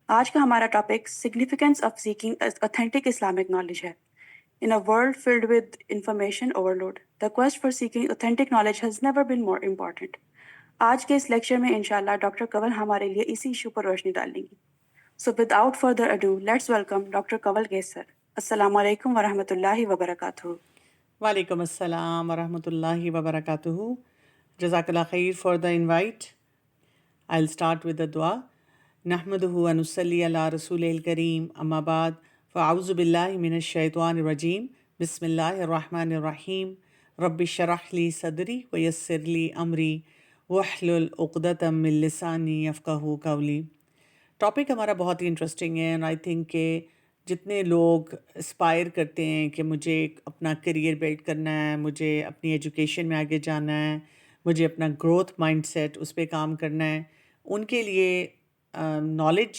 آج کا ہمارا topic significance of seeking authentic Islamic knowledge ہے. In a world filled with information overload, the quest for seeking authentic knowledge has never been more important. آج کے اس lecture میں انشاءاللہ doctor کنول ہمارے لیے اسی ایشو پر روشنی ڈالیں گی. So without further ado, let's welcome doctor Kanwal گیس سر. السلام علیکم ورحمۃ اللہ وبرکاتہ. وعلیکم السلام ورحمۃ اللہ وبرکاتہ. جزاک اللہ خیر for the invite. I'll start with the dua. نحمده ونصلي على رسول الكريم اما بعد فاعوذ باللہ من الشیطان الرجیم بسم اللہ الرحمن الرحیم رب اشرح لي صدری ویسر لي امری واحلل عقدۃ من لسانی یفقہوا قولی. ٹاپک ہمارا بہت ہی انٹرسٹنگ ہے اینڈ آئی تھنک کہ جتنے لوگ اسپائر کرتے ہیں کہ مجھے اپنا کریئر بلڈ کرنا ہے، مجھے اپنی ایجوکیشن میں آگے جانا ہے، مجھے اپنا گروتھ مائنڈ سیٹ اس پہ کام کرنا ہے، ان کے لیے نالج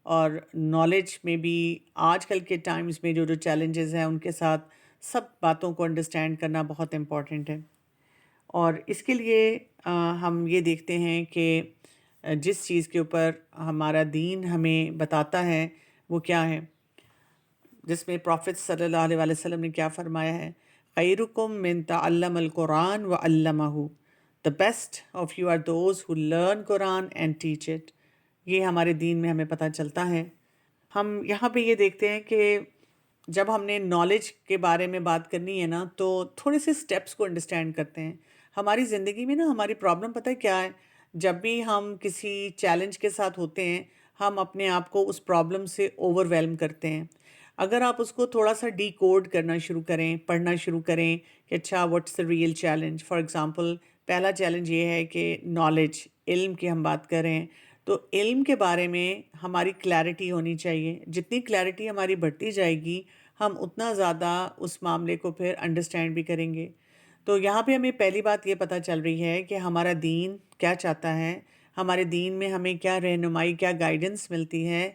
اور نالج میں بھی آج کل کے ٹائمز میں جو چیلنجز ہیں ان کے ساتھ سب باتوں کو انڈرسٹینڈ کرنا بہت امپورٹنٹ ہے. اور اس کے لیے ہم یہ دیکھتے ہیں کہ جس چیز کے اوپر ہمارا دین ہمیں بتاتا ہے وہ کیا ہے، جس میں پروفٹ صلی اللہ علیہ وآلہ وسلم نے کیا فرمایا ہے، خیرکم من تعلم القرآن وعلمہ، the best of you are those who learn Quran and teach it. یہ ہمارے دین میں ہمیں پتہ چلتا ہے. ہم یہاں پہ یہ دیکھتے ہیں کہ جب ہم نے نالج کے بارے میں بات کرنی ہے نا تو تھوڑے سے سٹیپس کو انڈرسٹینڈ کرتے ہیں. ہماری زندگی میں نا ہماری پرابلم پتہ ہے کیا ہے، جب بھی ہم کسی چیلنج کے ساتھ ہوتے ہیں ہم اپنے آپ کو اس پرابلم سے اوور ویلم کرتے ہیں. اگر آپ اس کو تھوڑا سا ڈی کوڈ کرنا شروع کریں، پڑھنا شروع کریں کہ اچھا what's the real challenge. For example پہلا چیلنج یہ ہے کہ نالج، علم کی ہم بات کریں تو علم کے بارے میں ہماری کلیئرٹی ہونی چاہیے. جتنی کلیئرٹی ہماری بڑھتی جائے گی ہم اتنا زیادہ اس معاملے کو پھر انڈرسٹینڈ بھی کریں گے. تو یہاں پہ ہمیں پہلی بات یہ پتہ چل رہی ہے کہ ہمارا دین کیا چاہتا ہے، ہمارے دین میں ہمیں کیا رہنمائی، کیا گائیڈنس ملتی ہے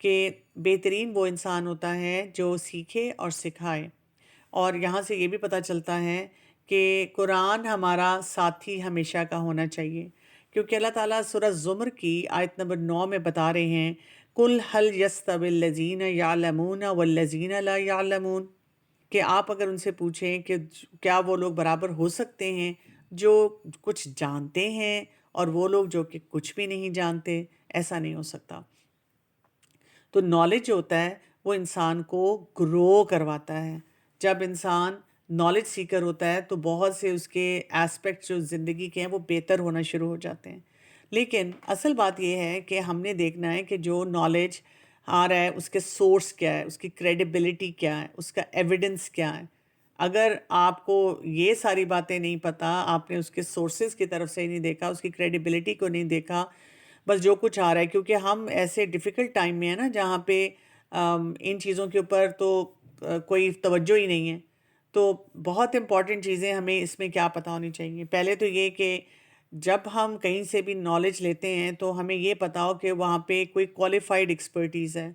کہ بہترین وہ انسان ہوتا ہے جو سیکھے اور سکھائے. اور یہاں سے یہ بھی پتہ چلتا ہے کہ قرآن ہمارا ساتھی ہمیشہ کا ہونا چاہیے، کیونکہ اللہ تعالیٰ سورہ زمر کی آیت نمبر 9 میں بتا رہے ہیں قُلْ هَلْ يَسْتَوِي الَّذِينَ يَعْلَمُونَ وَالَّذِينَ لَا يَعْلَمُونَ، کہ آپ اگر ان سے پوچھیں کہ کیا وہ لوگ برابر ہو سکتے ہیں جو کچھ جانتے ہیں اور وہ لوگ جو کہ کچھ بھی نہیں جانتے، ایسا نہیں ہو سکتا. تو نالج جو ہوتا ہے وہ انسان کو گرو کرواتا ہے. جب انسان نالج سیکر ہوتا ہے تو بہت سے اس کے ایسپیکٹس جو زندگی کے ہیں وہ بہتر ہونا شروع ہو جاتے ہیں. لیکن اصل بات یہ ہے کہ ہم نے دیکھنا ہے کہ جو نالج آ رہا ہے اس کے سورس کیا ہے، اس کی کریڈیبلٹی کیا ہے، اس کا ایویڈنس کیا ہے. اگر آپ کو یہ ساری باتیں نہیں پتہ، آپ نے اس کے سورسز کی طرف سے نہیں دیکھا، اس کی کریڈیبلٹی کو نہیں دیکھا، بس جو کچھ آ رہا ہے، کیونکہ ہم ایسے ڈیفیکلٹ ٹائم میں ہیں نا جہاں پہ ان چیزوں کے اوپر تو کوئی توجہ ہی نہیں ہے. تو بہت امپورٹنٹ چیزیں ہمیں اس میں کیا پتہ ہونی چاہیے. پہلے تو یہ کہ جب ہم کہیں سے بھی نالج لیتے ہیں تو ہمیں یہ پتہ ہو کہ وہاں پہ کوئی کوالیفائڈ ایکسپرٹیز ہے.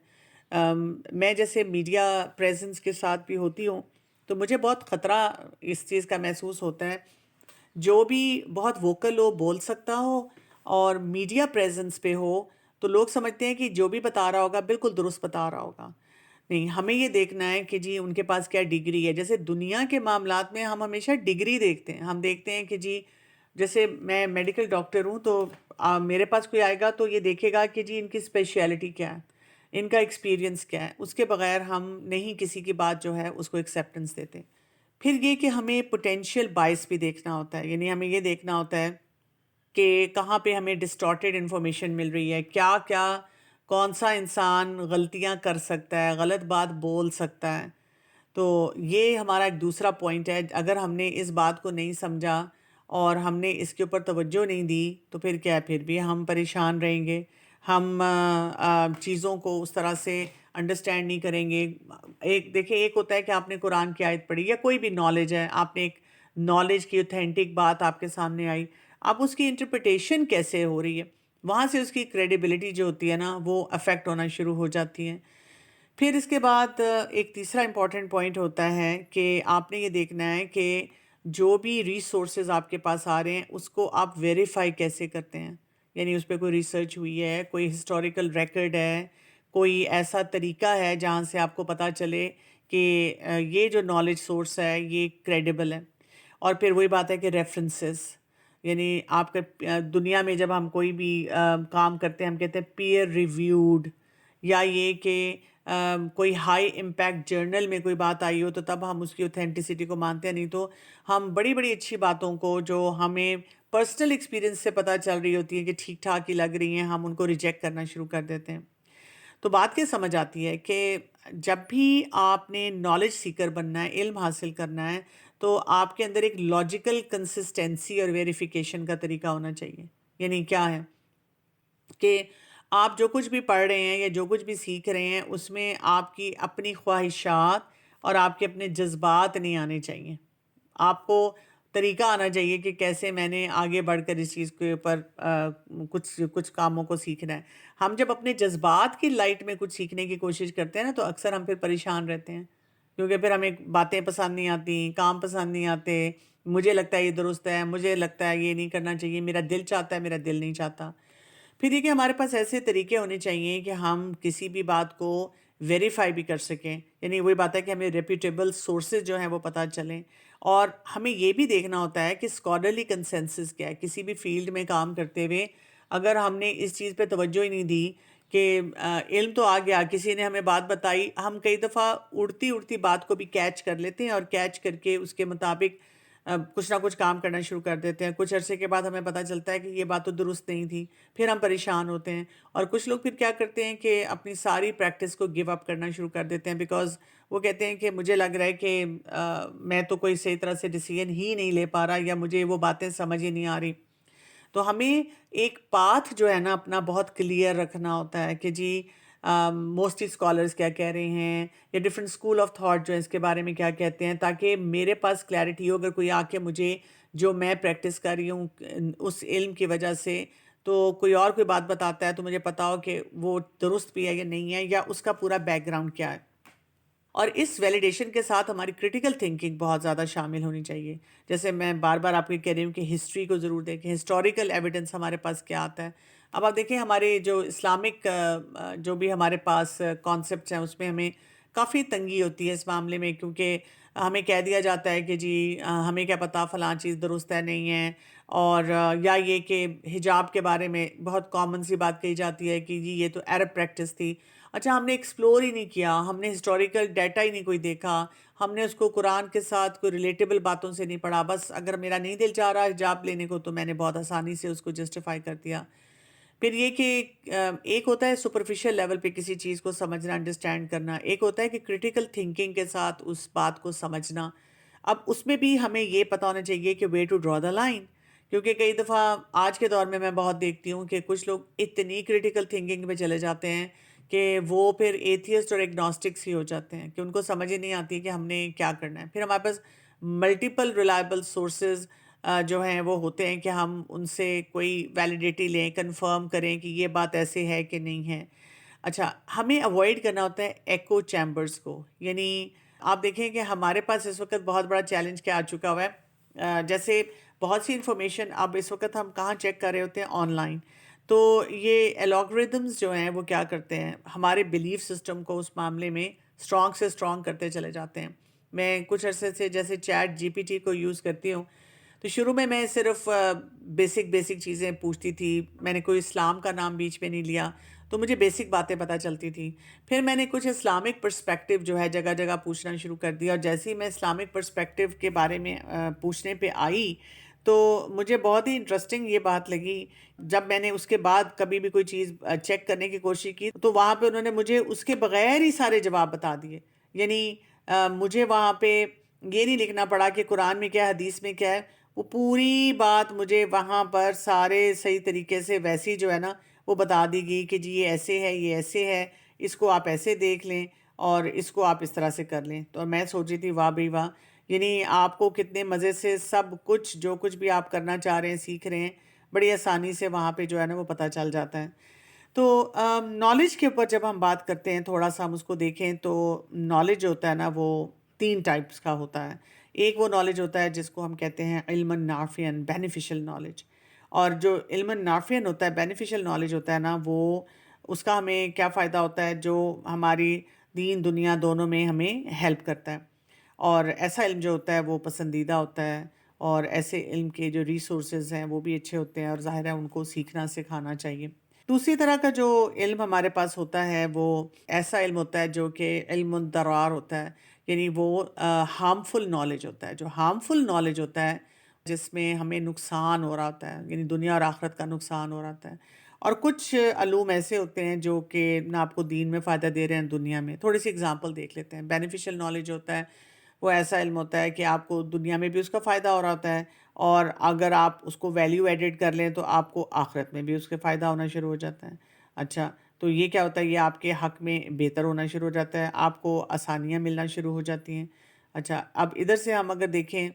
میں جیسے میڈیا پریزنس کے ساتھ بھی ہوتی ہوں تو مجھے بہت خطرہ اس چیز کا محسوس ہوتا ہے. جو بھی بہت ووکل ہو، بول سکتا ہو اور میڈیا پریزنس پہ ہو تو لوگ سمجھتے ہیں کہ جو بھی بتا رہا ہوگا بالکل درست بتا رہا ہوگا. نہیں، ہمیں یہ دیکھنا ہے کہ جی ان کے پاس کیا ڈگری ہے. جیسے دنیا کے معاملات میں ہم ہمیشہ ڈگری دیکھتے ہیں. ہم دیکھتے ہیں کہ جی جیسے میں میڈیکل ڈاکٹر ہوں تو میرے پاس کوئی آئے گا تو یہ دیکھے گا کہ جی ان کی اسپیشیلٹی کیا ہے، ان کا ایکسپیرینس کیا ہے. اس کے بغیر ہم نہیں کسی کی بات جو ہے اس کو ایکسیپٹنس دیتے. پھر یہ کہ ہمیں پوٹینشیل بائس بھی دیکھنا ہوتا ہے، یعنی ہمیں یہ دیکھنا ہوتا ہے کہ کہاں پہ ہمیں ڈسٹارٹیڈ انفارمیشن مل رہی ہے، کیا کیا کون سا انسان غلطیاں کر سکتا ہے، غلط بات بول سکتا ہے. تو یہ ہمارا ایک دوسرا پوائنٹ ہے. اگر ہم نے اس بات کو نہیں سمجھا اور ہم نے اس کے اوپر توجہ نہیں دی تو پھر کیا، پھر بھی ہم پریشان رہیں گے. ہم چیزوں کو اس طرح سے انڈرسٹینڈ نہیں کریں گے. ایک دیکھیں، ایک ہوتا ہے کہ آپ نے قرآن کی آیت پڑھی یا کوئی بھی نالج ہے، آپ نے ایک نالج کی اوتھینٹک بات آپ کے سامنے آئی، اب اس کی انٹرپریٹیشن کیسے ہو رہی ہے، وہاں سے اس کی کریڈیبلٹی جو ہوتی ہے نا وہ افیکٹ ہونا شروع ہو جاتی ہے. پھر اس کے بعد ایک تیسرا امپورٹنٹ پوائنٹ ہوتا ہے کہ آپ نے یہ دیکھنا ہے کہ جو بھی ریسورسز آپ کے پاس آ رہے ہیں اس کو آپ ویریفائی کیسے کرتے ہیں. یعنی اس پہ کوئی ریسرچ ہوئی ہے، کوئی ہسٹوریکل ریکرڈ ہے، کوئی ایسا طریقہ ہے جہاں سے آپ کو پتہ چلے کہ یہ جو نالج سورس ہے یہ کریڈیبل ہے. اور پھر وہی بات ہے کہ ریفرنسز، یعنی آپ کا دنیا میں جب ہم کوئی بھی کام کرتے ہیں ہم کہتے ہیں پیئر ریویوڈ، یا یہ کہ کوئی ہائی امپیکٹ جرنل میں کوئی بات آئی ہو تو تب ہم اس کی اوتھینٹسٹی کو مانتے ہیں. نہیں تو ہم بڑی بڑی اچھی باتوں کو جو ہمیں پرسنل ایکسپیرینس سے پتہ چل رہی ہوتی ہیں کہ ٹھیک ٹھاک ہی لگ رہی ہیں، ہم ان کو ریجیکٹ کرنا شروع کر دیتے ہیں. تو بات کیا سمجھ آتی ہے کہ جب بھی آپ نے نالج سیکر بننا ہے، علم حاصل کرنا ہے، تو آپ کے اندر ایک لاجیکل کنسسٹینسی اور ویریفیکیشن کا طریقہ ہونا چاہیے. یعنی کیا ہے کہ آپ جو کچھ بھی پڑھ رہے ہیں یا جو کچھ بھی سیکھ رہے ہیں اس میں آپ کی اپنی خواہشات اور آپ کے اپنے جذبات نہیں آنے چاہیے. آپ کو طریقہ آنا چاہیے کہ کیسے میں نے آگے بڑھ کر اس چیز کے اوپر کچھ کاموں کو سیکھنا ہے. ہم جب اپنے جذبات کی لائٹ میں کچھ سیکھنے کی کوشش کرتے ہیں نا تو اکثر ہم پھر پریشان رہتے ہیں، کیونکہ پھر ہمیں باتیں پسند نہیں آتی، کام پسند نہیں آتے. مجھے لگتا ہے یہ درست ہے، مجھے لگتا ہے یہ نہیں کرنا چاہیے، میرا دل چاہتا ہے، میرا دل نہیں چاہتا. پھر یہ کہ ہمارے پاس ایسے طریقے ہونے چاہیے کہ ہم کسی بھی بات کو ویریفائی بھی کر سکیں. یعنی وہی بات ہے کہ ہمیں ریپیوٹیبل سورسز جو ہیں وہ پتہ چلیں. اور ہمیں یہ بھی دیکھنا ہوتا ہے کہ اسکالرلی کنسنسس کیا ہے. کسی بھی فیلڈ میں کام کرتے ہوئے اگر ہم نے اس چیز پہ توجہ ہی نہیں دی کہ علم تو آ گیا، کسی نے ہمیں بات بتائی، ہم کئی دفعہ اڑتی اڑتی بات کو بھی کیچ کر لیتے ہیں اور کیچ کر کے اس کے مطابق کچھ نہ کچھ کام کرنا شروع کر دیتے ہیں. کچھ عرصے کے بعد ہمیں پتہ چلتا ہے کہ یہ بات تو درست نہیں تھی، پھر ہم پریشان ہوتے ہیں. اور کچھ لوگ پھر کیا کرتے ہیں کہ اپنی ساری پریکٹس کو گیو اپ کرنا شروع کر دیتے ہیں، بیکاز وہ کہتے ہیں کہ مجھے لگ رہا ہے کہ میں تو کوئی صحیح طرح سے ڈیسیژن ہی نہیں لے پا رہا، یا مجھے وہ باتیں سمجھ ہی نہیں آ رہی. تو ہمیں ایک پاتھ جو ہے نا اپنا بہت کلیئر رکھنا ہوتا ہے کہ جی موسٹلی اسکالرس کیا کہہ رہے ہیں یا ڈفرینٹ اسکول آف تھاٹ جو ہے اس کے بارے میں کیا کہتے ہیں، تاکہ میرے پاس کلیئرٹی ہو. اگر کوئی آ کے مجھے جو میں پریکٹس کر رہی ہوں اس علم کی وجہ سے تو کوئی اور کوئی بات بتاتا ہے تو مجھے پتا ہو کہ وہ درست بھی ہے یا نہیں ہے، یا اس کا پورا بیک گراؤنڈ کیا ہے. اور اس ویلیڈیشن کے ساتھ ہماری کرٹیکل تھنکنگ بہت زیادہ شامل ہونی چاہیے. جیسے میں بار بار آپ کو کہہ رہی ہوں کہ ہسٹری کو ضرور دیکھیں، ہسٹوریکل ایویڈنس ہمارے پاس کیا آتا ہے. اب آپ دیکھیں ہمارے جو اسلامک جو بھی ہمارے پاس کانسیپٹس ہیں اس میں ہمیں کافی تنگی ہوتی ہے اس معاملے میں، کیونکہ ہمیں کہہ دیا جاتا ہے کہ جی ہمیں کیا پتہ فلاں چیز درست ہے نہیں ہے. اور یا یہ کہ حجاب کے بارے میں بہت کامن سی بات کہی جاتی ہے کہ جی یہ تو عرب پریکٹس تھی. اچھا، ہم نے ایکسپلور ہی نہیں کیا، ہم نے ہسٹوریکل ڈیٹا ہی نہیں کوئی دیکھا، ہم نے اس کو قرآن کے ساتھ کوئی ریلیٹیبل باتوں سے نہیں پڑھا. بس اگر میرا نہیں دل چاہ رہا حجاب لینے کو تو میں نے بہت آسانی سے اس کو جسٹیفائی کر دیا. پھر یہ کہ ایک ہوتا ہے سپرفیشل لیول پہ کسی چیز کو سمجھنا، انڈرسٹینڈ کرنا، ایک ہوتا ہے کہ کرٹیکل تھنکنگ کے ساتھ اس بات کو سمجھنا. اب اس میں بھی ہمیں یہ پتہ ہونا چاہیے کہ way to draw the line. کیونکہ کئی دفعہ آج کے دور میں بہت دیکھتی ہوں کہ کچھ لوگ اتنی کرٹیکل تھنکنگ میں چلے جاتے ہیں کہ وہ پھر ایتھیسٹ اور ایگنوسٹکس ہی ہو جاتے ہیں، کہ ان کو سمجھ ہی نہیں آتی کہ ہم نے کیا کرنا ہے. پھر ہمارے پاس ملٹیپل ریلائبل سورسز جو ہیں وہ ہوتے ہیں کہ ہم ان سے کوئی ویلیڈیٹی لیں، کنفرم کریں کہ یہ بات ایسے ہے کہ نہیں ہے. اچھا، ہمیں اوائڈ کرنا ہوتا ہے ایکو چیمبرز کو. یعنی آپ دیکھیں کہ ہمارے پاس اس وقت بہت بڑا چیلنج کیا آ چکا ہوا ہے. جیسے بہت سی انفارمیشن اب اس وقت ہم کہاں چیک کر رہے ہوتے ہیں؟ On line. تو یہ الگوریدمز جو ہیں وہ کیا کرتے ہیں، ہمارے بیلیف سسٹم کو اس معاملے میں اسٹرانگ سے اسٹرانگ کرتے چلے جاتے ہیں. میں کچھ عرصے سے جیسے چیٹ جی پی ٹی کو یوز کرتی ہوں، تو شروع میں صرف بیسک چیزیں پوچھتی تھی. میں نے کوئی اسلام کا نام بیچ میں نہیں لیا، تو مجھے بیسک باتیں پتہ چلتی تھیں. پھر میں نے کچھ اسلامک پرسپیکٹیو جو ہے جگہ جگہ پوچھنا شروع کر دیا، اور جیسے ہی میں اسلامک پرسپیکٹیو کے بارے میں پوچھنے پہ آئی تو مجھے بہت ہی انٹرسٹنگ یہ بات لگی. جب میں نے اس کے بعد کبھی بھی کوئی چیز چیک کرنے کی کوشش کی تو وہاں پہ انہوں نے مجھے اس کے بغیر ہی سارے جواب بتا دیے. یعنی مجھے وہاں پہ یہ نہیں لکھنا پڑا کہ قرآن میں کیا، حدیث میں کیا ہے، وہ پوری بات مجھے وہاں پر سارے صحیح طریقے سے ویسی جو ہے نا وہ بتا دی گئی کہ جی یہ ایسے ہے، یہ ایسے ہے، اس کو آپ ایسے دیکھ لیں اور اس کو آپ اس طرح سے کر لیں. تو میں سوچ رہی تھی واہ بھائی واہ، یعنی آپ کو کتنے مزے سے سب کچھ جو کچھ بھی آپ کرنا چاہ رہے ہیں، سیکھ رہے ہیں، بڑی آسانی سے وہاں پہ جو ہے نا وہ پتہ چل جاتا ہے. تو نالج کے اوپر جب ہم بات کرتے ہیں تھوڑا سا ہم اس کو دیکھیں تو نالج ہوتا ہے نا وہ 3 ٹائپس کا ہوتا ہے. ایک وہ نالج ہوتا ہے جس کو ہم کہتے ہیں علم نافعن، بینیفیشل نالج. اور جو علم نافعن ہوتا ہے، بینیفیشل نالج ہوتا ہے نا، وہ اس کا ہمیں کیا فائدہ ہوتا ہے جو ہماری دین دنیا دونوں میں ہمیں ہیلپ کرتا ہے. اور ایسا علم جو ہوتا ہے وہ پسندیدہ ہوتا ہے، اور ایسے علم کے جو ریسورسز ہیں وہ بھی اچھے ہوتے ہیں، اور ظاہر ہے ان کو سیکھنا سکھانا چاہیے. دوسری طرح کا جو علم ہمارے پاس ہوتا ہے وہ ایسا علم ہوتا ہے جو کہ علم الضرار ہوتا ہے، یعنی وہ ہارمفل نالج ہوتا ہے. جو ہارمفل نالج ہوتا ہے جس میں ہمیں نقصان ہو رہا ہوتا ہے، یعنی دنیا اور آخرت کا نقصان ہو رہا ہوتا ہے. اور کچھ علوم ایسے ہوتے ہیں جو کہ نہ آپ کو دین میں فائدہ دے رہے ہیں دنیا میں. تھوڑی سی اگزامپل دیکھ لیتے ہیں. بینیفیشل نالج ہوتا ہے، وہ ایسا علم ہوتا ہے کہ آپ کو دنیا میں بھی اس کا فائدہ ہو رہا ہوتا ہے، اور اگر آپ اس کو ویلیو ایڈڈ کر لیں تو آپ کو آخرت میں بھی اس کے فائدہ ہونا شروع ہو جاتا ہے. اچھا، تو یہ کیا ہوتا ہے؟ یہ آپ کے حق میں بہتر ہونا شروع ہو جاتا ہے، آپ کو آسانیاں ملنا شروع ہو جاتی ہیں. اچھا، اب ادھر سے ہم اگر دیکھیں،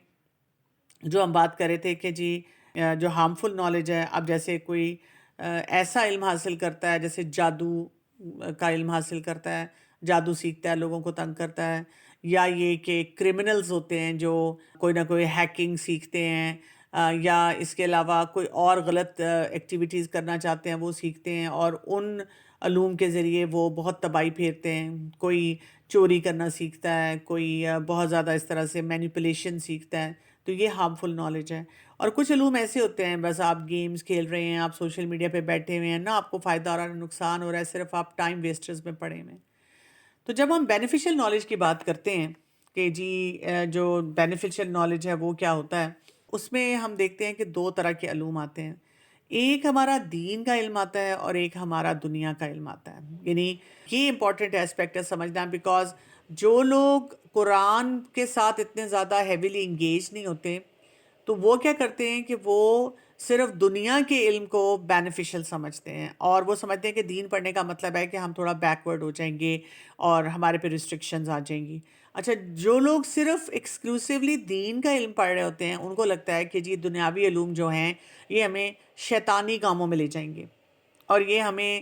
جو ہم بات کر رہے تھے کہ جی جو ہارمفل نالج ہے، اب جیسے کوئی ایسا علم حاصل کرتا ہے، جیسے جادو کا علم حاصل کرتا ہے، جادو سیکھتا ہے، لوگوں کو تنگ کرتا ہے، یا یہ کہ کرمنلز ہوتے ہیں جو کوئی نہ کوئی ہیکنگ سیکھتے ہیں، یا اس کے علاوہ کوئی اور غلط ایکٹیویٹیز کرنا چاہتے ہیں وہ سیکھتے ہیں، اور ان علوم کے ذریعے وہ بہت تباہی پھیرتے ہیں. کوئی چوری کرنا سیکھتا ہے، کوئی بہت زیادہ اس طرح سے مینیپولیشن سیکھتا ہے. تو یہ ہارمفل نالج ہے. اور کچھ علوم ایسے ہوتے ہیں، بس آپ گیمز کھیل رہے ہیں، آپ سوشل میڈیا پہ بیٹھے ہوئے ہیں، نہ آپ کو فائدہ ہو رہا ہے نہ نقصان ہو رہا ہے، صرف آپ ٹائم ویسٹرز میں پڑے ہوئے ہیں. تو جب ہم بینیفیشل نالج کی بات کرتے ہیں کہ جی جو بینیفیشل نالج ہے وہ کیا ہوتا ہے، اس میں ہم دیکھتے ہیں کہ دو طرح کے علوم آتے ہیں. ایک ہمارا دین کا علم آتا ہے، اور ایک ہمارا دنیا کا علم آتا ہے. یعنی یہ امپورٹنٹ ایسپیکٹ ہے سمجھنا، بیکاز جو لوگ قرآن کے ساتھ اتنے زیادہ ہیویلی انگیج نہیں ہوتے، تو وہ کیا کرتے ہیں کہ وہ صرف دنیا کے علم کو بینیفیشل سمجھتے ہیں، اور وہ سمجھتے ہیں کہ دین پڑھنے کا مطلب ہے کہ ہم تھوڑا بیکورڈ ہو جائیں گے اور ہمارے پہ ریسٹرکشنز آ جائیں گی. اچھا، جو لوگ صرف ایکسکلوسیولی دین کا علم پڑھ رہے ہوتے ہیں، ان کو لگتا ہے کہ جی دنیاوی علوم جو ہیں یہ ہمیں شیطانی کاموں میں لے جائیں گے، اور یہ ہمیں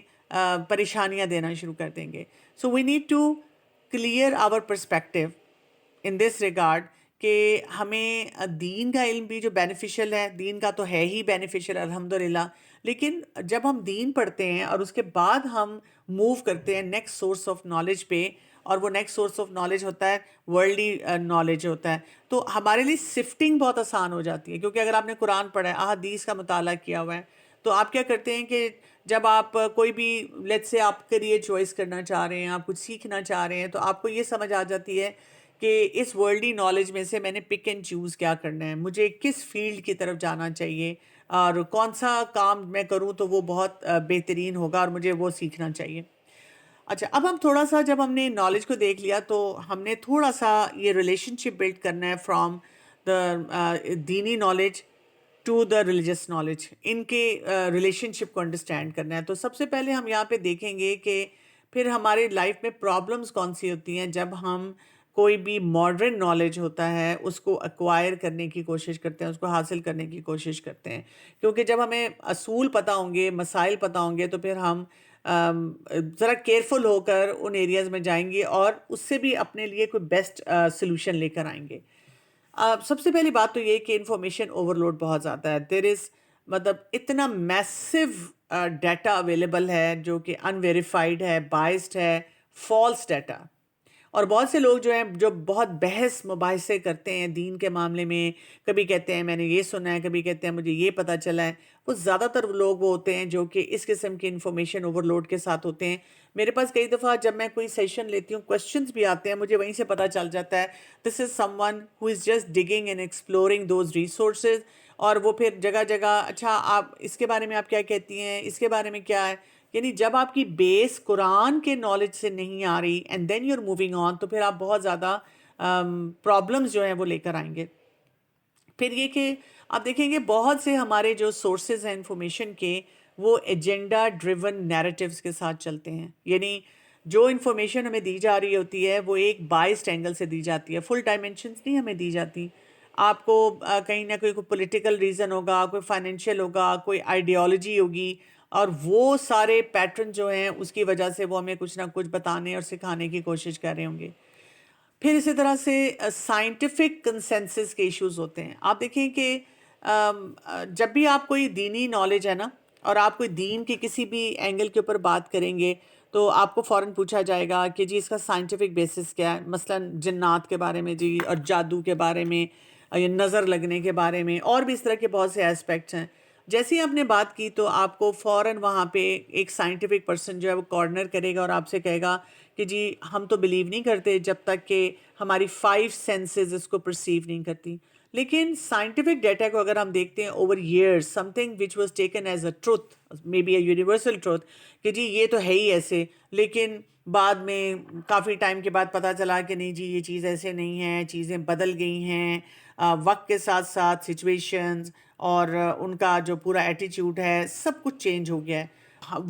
پریشانیاں دینا شروع کر دیں گے. So we need to clear our perspective in this regard کہ ہمیں دین کا علم بھی جو بینیفیشل ہے، دین کا تو ہے ہی بینیفیشل الحمدللہ، لیکن جب ہم دین پڑھتے ہیں اور اس کے بعد ہم موو کرتے ہیں نیکسٹ سورس آف نالج پہ، اور وہ نیکسٹ سورس آف نالج ہوتا ہے ورلڈلی نالج ہوتا ہے، تو ہمارے لیے سفٹنگ بہت آسان ہو جاتی ہے. کیونکہ اگر آپ نے قرآن پڑھا ہے، احادیث کا مطالعہ کیا ہوا ہے، تو آپ کیا کرتے ہیں کہ جب آپ کوئی بھی لیٹ سے آپ کیریئر چوائس کرنا چاہ رہے ہیں، آپ کچھ سیکھنا چاہ رہے ہیں، تو آپ کو یہ سمجھ آ جاتی ہے کہ اس ورلڈی نالج میں سے میں نے پک اینڈ چوز کیا کرنا ہے، مجھے کس فیلڈ کی طرف جانا چاہیے، اور کون سا کام میں کروں تو وہ بہت بہترین ہوگا اور مجھے وہ سیکھنا چاہیے. اچھا، اب ہم تھوڑا سا جب ہم نے نالج کو دیکھ لیا، تو ہم نے تھوڑا سا یہ ریلیشن شپ بلڈ کرنا ہے فرام دا دینی knowledge to the religious knowledge. ان کے ریلیشن شپ کو انڈرسٹینڈ کرنا ہے. تو سب سے پہلے ہم یہاں پہ دیکھیں گے کہ پھر ہماری لائف میں پرابلمس کون سی ہوتی ہیں جب ہم کوئی بھی ماڈرن نالج ہوتا ہے اس کو ایکوائر کرنے کی کوشش کرتے ہیں، اس کو حاصل کرنے کی کوشش کرتے ہیں. کیونکہ جب ہمیں اصول پتہ ہوں گے، مسائل پتہ ہوں گے، تو پھر ہم ذرا کیئرفل ہو کر ان ایریاز میں جائیں گے اور اس سے بھی اپنے لیے کوئی بیسٹ سلوشن لے کر آئیں گے. سب سے پہلی بات تو یہ کہ انفارمیشن اوور لوڈ بہت زیادہ ہے. دیر از مطلب اتنا میسو ڈیٹا اویلیبل ہے جو کہ انویریفائڈ ہے، بائسڈ ہے، فالس ڈیٹا. اور بہت سے لوگ جو ہیں جو بہت بحث مباحثے کرتے ہیں دین کے معاملے میں، کبھی کہتے ہیں میں نے یہ سنا ہے، کبھی کہتے ہیں مجھے یہ پتہ چلا ہے. وہ زیادہ تر لوگ وہ ہوتے ہیں جو کہ اس قسم کی انفارمیشن اوور لوڈ کے ساتھ ہوتے ہیں. میرے پاس کئی دفعہ جب میں کوئی سیشن لیتی ہوں، کویشچنز بھی آتے ہیں، مجھے وہیں سے پتہ چل جاتا ہے this is someone who is just digging and exploring those resources. اور وہ پھر جگہ جگہ اچھا آپ اس کے بارے میں آپ کیا کہتی ہیں، اس کے بارے میں کیا ہے. یعنی جب آپ کی بیس قرآن کے نالج سے نہیں آ رہی and then you are moving on, تو پھر آپ بہت زیادہ پرابلمز جو ہیں وہ لے کر آئیں گے. پھر یہ کہ آپ دیکھیں گے بہت سے ہمارے جو سورسز ہیں انفارمیشن کے، وہ ایجنڈا ڈریون نیریٹیوز کے ساتھ چلتے ہیں. یعنی جو انفارمیشن ہمیں دی جا رہی ہوتی ہے وہ ایک بائسڈ اینگل سے دی جاتی ہے، فل ڈائمینشنز نہیں ہمیں دی جاتی. آپ کو کہیں نہ کوئی پولیٹیکل ریزن ہوگا، کوئی فائنینشیل ہوگا، کوئی آئیڈیالوجی ہوگی، اور وہ سارے پیٹرن جو ہیں اس کی وجہ سے وہ ہمیں کچھ نہ کچھ بتانے اور سکھانے کی کوشش کر رہے ہوں گے. پھر اسی طرح سے سائنٹیفک کنسنسس کے ایشوز ہوتے ہیں. آپ دیکھیں کہ جب بھی آپ کوئی دینی نالج ہے نا، اور آپ کوئی دین کے کسی بھی اینگل کے اوپر بات کریں گے تو آپ کو فوراً پوچھا جائے گا کہ جی اس کا سائنٹیفک بیسس کیا ہے، مثلا جنات کے بارے میں جی، اور جادو کے بارے میں، یا نظر لگنے کے بارے میں، اور بھی اس طرح کے بہت سے ایسپیکٹس ہیں۔ جیسے ہی آپ نے بات کی تو آپ کو فوراً وہاں پہ ایک سائنٹیفک پرسن جو ہے وہ کارنر کرے گا اور آپ سے کہے گا کہ جی ہم تو بلیو نہیں کرتے جب تک کہ ہماری 5 سینسز اس کو پرسیو نہیں کرتی۔ لیکن سائنٹیفک ڈیٹا کو اگر ہم دیکھتے ہیں over years, something which was taken as a truth, maybe a universal truth, کہ جی یہ تو ہے ہی ایسے، لیکن بعد میں کافی ٹائم کے بعد پتہ چلا کہ نہیں جی یہ چیز ایسے نہیں ہے، چیزیں بدل گئی ہیں، وقت کے ساتھ ساتھ سچویشنز اور ان کا جو پورا ایٹیچیوڈ ہے سب کچھ چینج ہو گیا ہے۔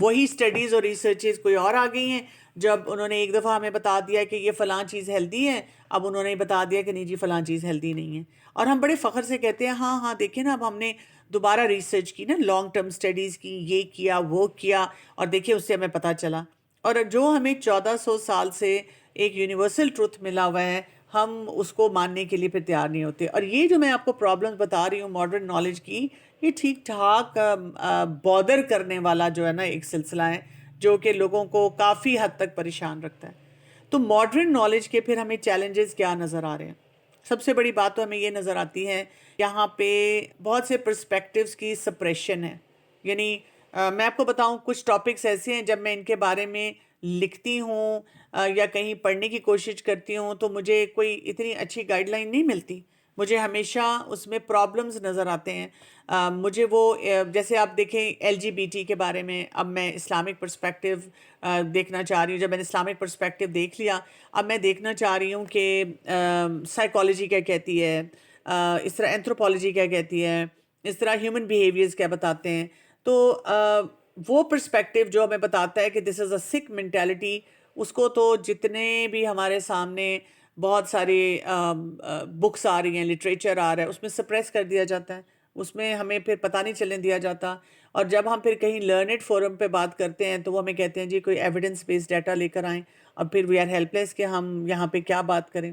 وہی اسٹڈیز اور ریسرچز کوئی اور آ گئی ہیں، جب انہوں نے ایک دفعہ ہمیں بتا دیا کہ یہ فلاں چیز ہیلدی ہے، اب انہوں نے بتا دیا کہ نہیں جی فلاں چیز ہیلدی نہیں ہے، اور ہم بڑے فخر سے کہتے ہیں ہاں ہاں دیکھیں نا اب ہم نے دوبارہ ریسرچ کی نا، لانگ ٹرم اسٹڈیز کی، یہ کیا وہ کیا، اور دیکھیں اس سے ہمیں پتہ چلا۔ اور جو ہمیں 1400 سال سے ایک یونیورسل ٹروتھ ملا ہوا ہے، ہم اس کو ماننے کے لیے پھر تیار نہیں ہوتے۔ اور یہ جو میں آپ کو پرابلمس بتا رہی ہوں ماڈرن نالج کی، یہ ٹھیک ٹھاک بودر کرنے والا جو ہے نا ایک سلسلہ ہے جو کہ لوگوں کو کافی حد تک پریشان رکھتا ہے۔ تو ماڈرن نالج کے پھر ہمیں چیلنجز کیا نظر آ رہے ہیں؟ سب سے بڑی بات تو ہمیں یہ نظر آتی ہے یہاں پہ بہت سے پرسپیکٹیوز کی سپریشن ہے۔ یعنی میں آپ کو بتاؤں کچھ ٹاپکس ایسے ہیں جب میں ان کے بارے میں لکھتی ہوں یا کہیں پڑھنے کی کوشش کرتی ہوں تو مجھے کوئی اتنی اچھی گائیڈ لائن نہیں ملتی، مجھے ہمیشہ اس میں پرابلمز نظر آتے ہیں۔ مجھے وہ جیسے آپ دیکھیں ایل جی بی ٹی کے بارے میں، اب میں اسلامک پرسپیکٹیو دیکھنا چاہ رہی ہوں۔ جب میں نے اسلامک پرسپیکٹیو دیکھ لیا، اب میں دیکھنا چاہ رہی ہوں کہ سائیکالوجی کیا کہتی ہے، اس طرح اینتھروپالوجی کیا کہتی ہے، اس طرح ہیومن بیہیویئرز کیا بتاتے ہیں۔ تو وہ پرسپیکٹیو جو ہمیں بتاتا ہے کہ دس از اے سک مینٹیلٹی، اس کو تو جتنے بھی ہمارے سامنے بہت سارے بکس آ رہی ہیں، لٹریچر آ رہا ہے، اس میں سپریس کر دیا جاتا ہے، اس میں ہمیں پھر پتہ نہیں چلنے دیا جاتا۔ اور جب ہم پھر کہیں لرنڈ فورم پہ بات کرتے ہیں تو وہ ہمیں کہتے ہیں جی کوئی ایویڈنس بیس ڈیٹا لے کر آئیں، اور پھر وی آر ہیلپ لیس کہ ہم یہاں پہ کیا بات کریں۔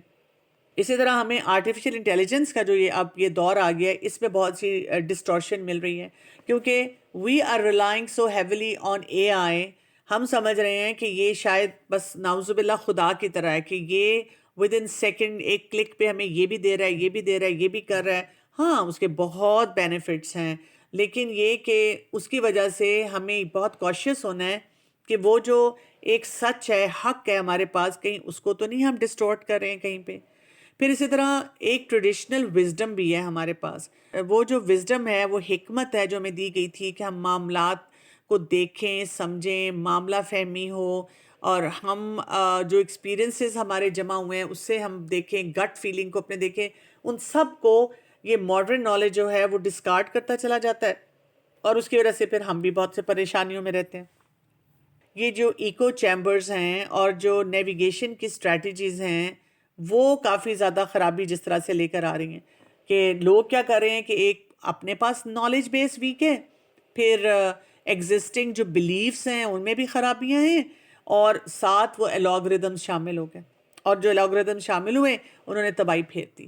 اسی طرح ہمیں آرٹیفیشیل انٹیلیجنس کا جو اب یہ دور آ گیا ہے، اس میں بہت سی ڈسٹورشن مل رہی ہے، کیونکہ we are relying so heavily on A I. ہم سمجھ رہے ہیں کہ یہ شاید بس نعوذ باللہ خدا کی طرح ہے کہ یہ ود ان سیکنڈ ایک کلک پہ ہمیں یہ بھی دے رہا ہے، یہ بھی دے رہا ہے، یہ بھی کر رہا ہے۔ ہاں اس کے بہت بینیفٹس ہیں، لیکن یہ کہ اس کی وجہ سے ہمیں بہت کوشیس ہونا ہے کہ وہ جو ایک سچ ہے، حق ہے ہمارے پاس، کہیں اس کو تو نہیں ہم ڈسٹورٹ کر رہے ہیں کہیں پہ۔ پھر اسی طرح ایک ٹریڈیشنل وزڈم بھی ہے ہمارے پاس، وہ جو وزڈم ہے وہ حکمت ہے جو ہمیں دی گئی تھی کہ ہم معاملات کو دیکھیں، سمجھیں، معاملہ فہمی ہو، اور ہم جو ایکسپیرینسز ہمارے جمع ہوئے ہیں اس سے ہم دیکھیں، گٹ فیلنگ کو اپنے دیکھیں، ان سب کو یہ ماڈرن نالج جو ہے وہ ڈسکارڈ کرتا چلا جاتا ہے، اور اس کی وجہ سے پھر ہم بھی بہت سے پریشانیوں میں رہتے ہیں۔ یہ جو ایکو چیمبرز ہیں اور جو نیویگیشن کی اسٹریٹجیز ہیں وہ کافی زیادہ خرابی جس طرح سے لے کر آ رہی ہیں کہ لوگ کیا کر رہے ہیں کہ ایک اپنے پاس نالج بیس ویک ہے، پھر ایگزسٹنگ جو بلیفس ہیں ان میں بھی خرابیاں ہیں، اور ساتھ وہ الگوریدمز شامل ہو گئے، اور جو الگوریدم شامل ہوئے انہوں نے تباہی پھیر دی۔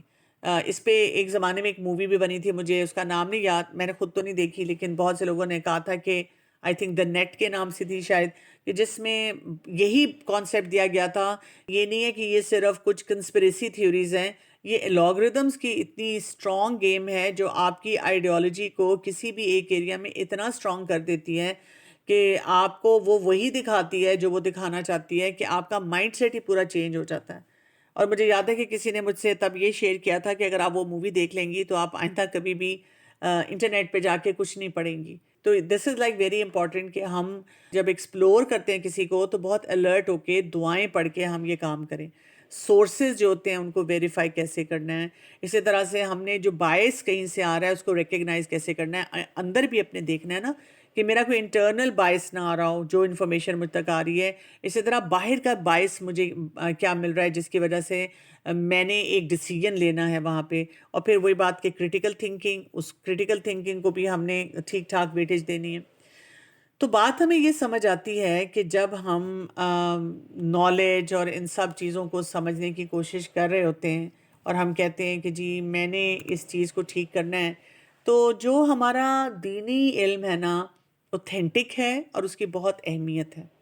اس پہ ایک زمانے میں ایک مووی بھی بنی تھی، مجھے اس کا نام نہیں یاد، میں نے خود تو نہیں دیکھی لیکن بہت سے لوگوں نے کہا تھا کہ آئی تھنک دا نیٹ کے نام سے تھی شاید، کہ جس میں یہی کانسیپٹ دیا گیا تھا۔ یہ نہیں ہے کہ یہ صرف کچھ کنسپریسی تھیوریز ہیں، یہ الگوریدمز کی اتنی اسٹرانگ گیم ہے جو آپ کی آئیڈیالوجی کو کسی بھی ایک ایریا میں اتنا اسٹرانگ کر دیتی ہے کہ آپ کو وہ وہی دکھاتی ہے جو وہ دکھانا چاہتی ہے، کہ آپ کا مائنڈ سیٹ ہی پورا چینج ہو جاتا ہے۔ اور مجھے یاد ہے کہ کسی نے مجھ سے تب یہ شیئر کیا تھا کہ اگر آپ وہ مووی دیکھ لیں گی تو آپ آئندہ کبھی بھی انٹرنیٹ پہ جا کے کچھ نہیں پڑھیں گی۔ تو دس از لائک ویری امپورٹنٹ کہ ہم جب ایکسپلور کرتے ہیں کسی کو تو بہت الرٹ ہو کے دعائیں پڑھ کے ہم یہ کام کریں۔ سورسز جو ہوتے ہیں ان کو ویریفائی کیسے کرنا ہے، اسی طرح سے ہم نے جو باعث کہیں سے آ رہا ہے اس کو ریکگنائز کیسے کرنا ہے، اندر بھی اپنے دیکھنا ہے نا کہ میرا کوئی انٹرنل باعث نہ آ رہا ہو جو انفارمیشن مجھ تک آ رہی ہے، اسی طرح باہر کا باعث مجھے کیا مل رہا ہے جس کی وجہ سے میں نے ایک ڈیسیجن لینا ہے وہاں پہ۔ اور پھر وہی بات کہ کریٹیکل تھنکنگ، اس کریٹیکل تھنکنگ کو بھی ہم نے ٹھیک ٹھاک ویٹیج دینی ہے۔ تو بات ہمیں یہ سمجھ آتی ہے کہ جب ہم نالج اور ان سب چیزوں کو سمجھنے کی کوشش کر رہے ہوتے ہیں اور ہم کہتے ہیں کہ جی میں نے اس چیز کو ٹھیک کرنا ہے، تو جو ہمارا دینی علم ہے نا اوتھینٹک ہے اور اس کی بہت اہمیت ہے.